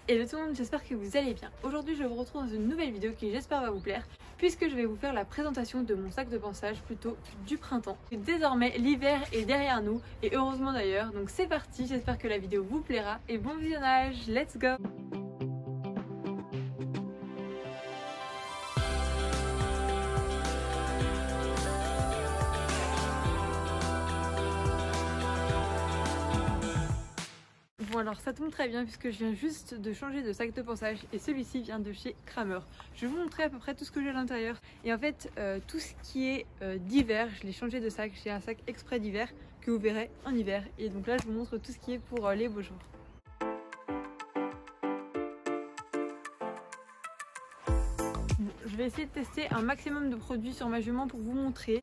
Hello tout le monde, j'espère que vous allez bien. Aujourd'hui je vous retrouve dans une nouvelle vidéo qui j'espère va vous plaire, puisque je vais vous faire la présentation de mon sac de pansage plutôt du printemps. Désormais l'hiver est derrière nous, et heureusement d'ailleurs, donc c'est parti, j'espère que la vidéo vous plaira et bon visionnage, let's go! Bon alors ça tombe très bien puisque je viens juste de changer de sac de pansage et celui-ci vient de chez Kramer. Je vais vous montrer à peu près tout ce que j'ai à l'intérieur et en fait tout ce qui est d'hiver, je l'ai changé de sac, j'ai un sac exprès d'hiver que vous verrez en hiver et donc là je vous montre tout ce qui est pour les beaux jours. Bon, je vais essayer de tester un maximum de produits sur ma jument pour vous montrer.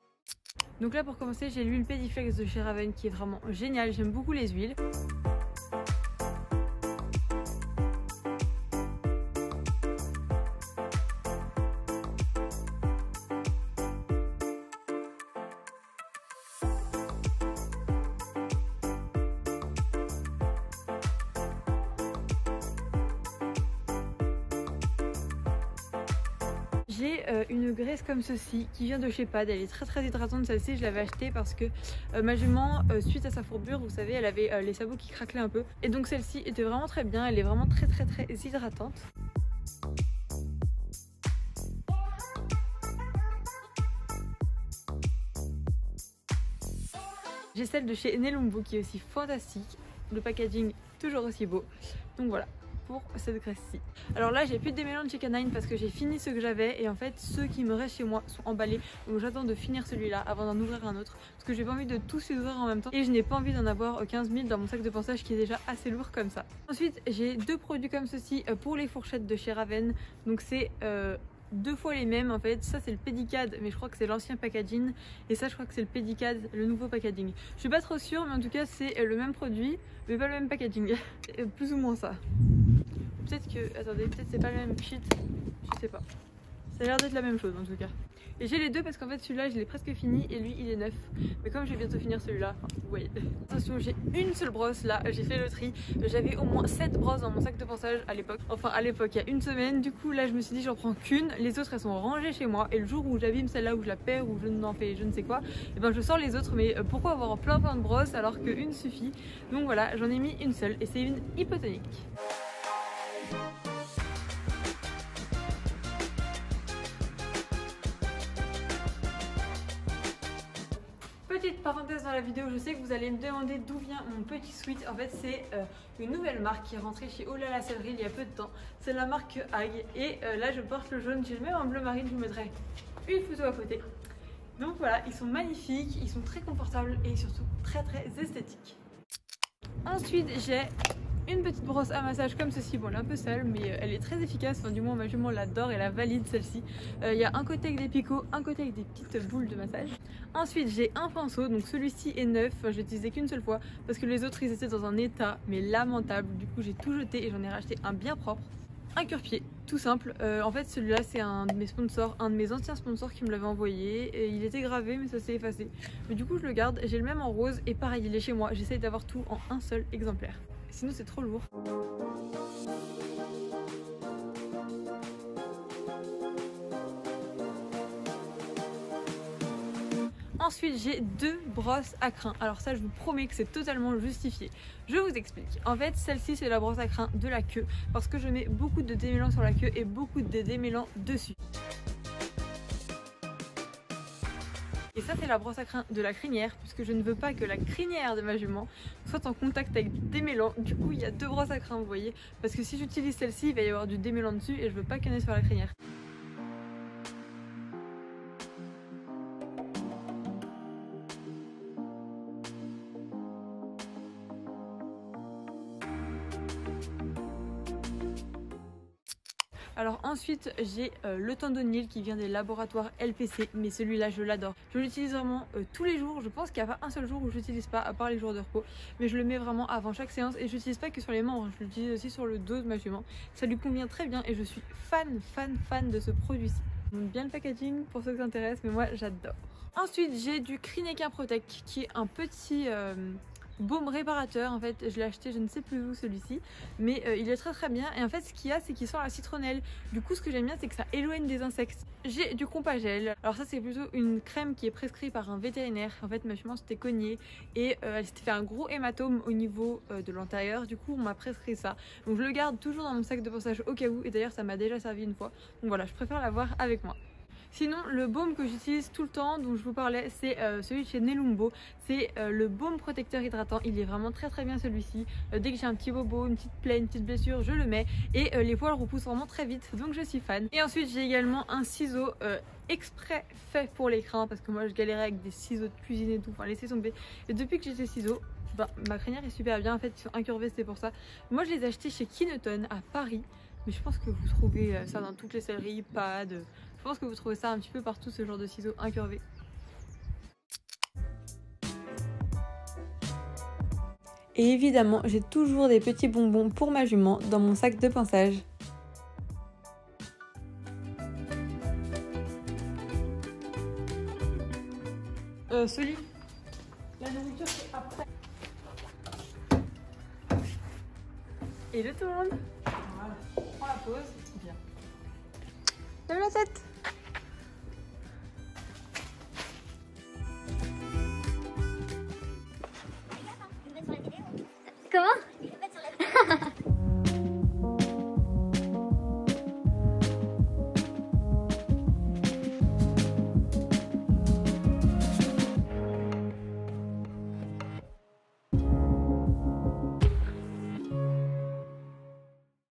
Donc là pour commencer j'ai l'huile Pediflex de chez Raven qui est vraiment géniale, j'aime beaucoup les huiles. J'ai une graisse comme ceci qui vient de chez Pad, elle est très hydratante celle-ci, je l'avais achetée parce que ma jument suite à sa fourbure, vous savez, elle avait les sabots qui craquelaient un peu et donc celle-ci était vraiment très bien, elle est vraiment très hydratante. J'ai celle de chez Nelumbo qui est aussi fantastique, le packaging toujours aussi beau, donc voilà pour cette graisse-ci. Alors là j'ai plus de démêlants de chez Canine parce que j'ai fini ceux que j'avais et en fait ceux qui me restent chez moi sont emballés, donc j'attends de finir celui-là avant d'en ouvrir un autre parce que j'ai pas envie de tous les ouvrir en même temps et je n'ai pas envie d'en avoir 15 000 dans mon sac de pansage qui est déjà assez lourd comme ça. Ensuite j'ai deux produits comme ceci pour les fourchettes de chez Raven, donc c'est deux fois les mêmes en fait. Ça c'est le Pedicad mais je crois que c'est l'ancien packaging et ça je crois que c'est le Pedicad le nouveau packaging. Je suis pas trop sûre mais en tout cas c'est le même produit mais pas le même packaging. Plus ou moins ça. Peut-être que, attendez, peut-être c'est pas le même shit, je sais pas. Ça a l'air d'être la même chose en tout cas. Et j'ai les deux parce qu'en fait celui-là je l'ai presque fini et lui il est neuf. Mais comme je vais bientôt finir celui-là, vous voyez. Attention, j'ai une seule brosse là, j'ai fait le tri. J'avais au moins 7 brosses dans mon sac de pansage à l'époque. Enfin à l'époque, il y a une semaine. Du coup là je me suis dit j'en prends qu'une. Les autres elles sont rangées chez moi. Et le jour où j'abîme celle-là, où je la perds, ou je n'en fais je ne sais quoi, et ben je sors les autres. Mais pourquoi avoir plein de brosses alors qu'une suffit? Donc voilà, j'en ai mis une seule et c'est une hypotonique. Petite parenthèse dans la vidéo, je sais que vous allez me demander d'où vient mon petit sweat. En fait c'est une nouvelle marque qui est rentrée chez Oh là la Sellerie il y a peu de temps. C'est la marque Hag et là je porte le jaune, j'ai le même en bleu marine, je vous mettrai une photo à côté. Donc voilà, ils sont magnifiques, ils sont très confortables et surtout très esthétiques. Ensuite j'ai une petite brosse à massage comme ceci, bon elle est un peu sale mais elle est très efficace, enfin du moins ma jument l'adore et la valide celle-ci. Il y a un côté avec des picots, un côté avec des petites boules de massage. Ensuite j'ai un pinceau, donc celui-ci est neuf, je l'ai utilisé qu'une seule fois parce que les autres ils étaient dans un état mais lamentable, du coup j'ai tout jeté et j'en ai racheté un bien propre. Un cure-pied, tout simple. En fait celui-là c'est un de mes sponsors, un de mes anciens sponsors qui me l'avait envoyé et il était gravé mais ça s'est effacé. Mais du coup je le garde, j'ai le même en rose et pareil il est chez moi, j'essaye d'avoir tout en un seul exemplaire. Sinon c'est trop lourd. Ensuite j'ai deux brosses à crin. Alors ça je vous promets que c'est totalement justifié. Je vous explique. En fait celle-ci c'est la brosse à crin de la queue parce que je mets beaucoup de démêlants sur la queue et beaucoup de démêlants dessus. Et ça c'est la brosse à crin de la crinière puisque je ne veux pas que la crinière de ma jument soit en contact avec du démêlant. Du coup il y a deux brosses à crin, vous voyez, parce que si j'utilise celle-ci il va y avoir du démêlant dessus et je veux pas qu'il y en ait sur la crinière. Alors ensuite j'ai le tendonil qui vient des laboratoires LPC, mais celui-là je l'adore. Je l'utilise vraiment tous les jours, je pense qu'il n'y a pas un seul jour où je l'utilise pas à part les jours de repos. Mais je le mets vraiment avant chaque séance et je l'utilise pas que sur les membres, je l'utilise aussi sur le dos de ma jument. Ça lui convient très bien et je suis fan de ce produit-ci. J'aime bien le packaging pour ceux que ça intéresse, mais moi j'adore. Ensuite j'ai du Krinekin Protect qui est un petit baume réparateur. En fait je l'ai acheté, je ne sais plus où celui-ci, mais il est très bien. Et en fait ce qu'il y a, c'est qu'il sent la citronnelle. Du coup ce que j'aime bien, c'est que ça éloigne des insectes. J'ai du Compagel. Alors ça c'est plutôt une crème qui est prescrite par un vétérinaire. En fait ma maman s'était cognée et elle s'était fait un gros hématome au niveau de l'antérieur. Du coup on m'a prescrit ça. Donc je le garde toujours dans mon sac de passage au cas où. Et d'ailleurs ça m'a déjà servi une fois. Donc voilà, je préfère l'avoir avec moi. Sinon, le baume que j'utilise tout le temps, dont je vous parlais, c'est celui de chez Nelumbo. C'est le baume protecteur hydratant. Il est vraiment très bien celui-ci. Dès que j'ai un petit bobo, une petite plaie, une petite blessure, je le mets. Et les poils repoussent vraiment très vite, donc je suis fan. Et ensuite, j'ai également un ciseau exprès fait pour les crins, parce que moi je galérais avec des ciseaux de cuisine et tout, enfin laissez tomber. Et depuis que j'ai ces ciseaux, ma crinière est super bien. En fait, ils sont incurvés, c'est pour ça. Moi, je les ai achetés chez Kineton à Paris. Mais je pense que vous trouvez ça dans toutes les selleries, Pad. Je pense que vous trouvez ça un petit peu partout, ce genre de ciseaux incurvés. Et évidemment, j'ai toujours des petits bonbons pour ma jument dans mon sac de pinçage. Soli, la nourriture c'est après. Et je tourne. Voilà, on prend la pause. Bien. Lève la tête. Comment?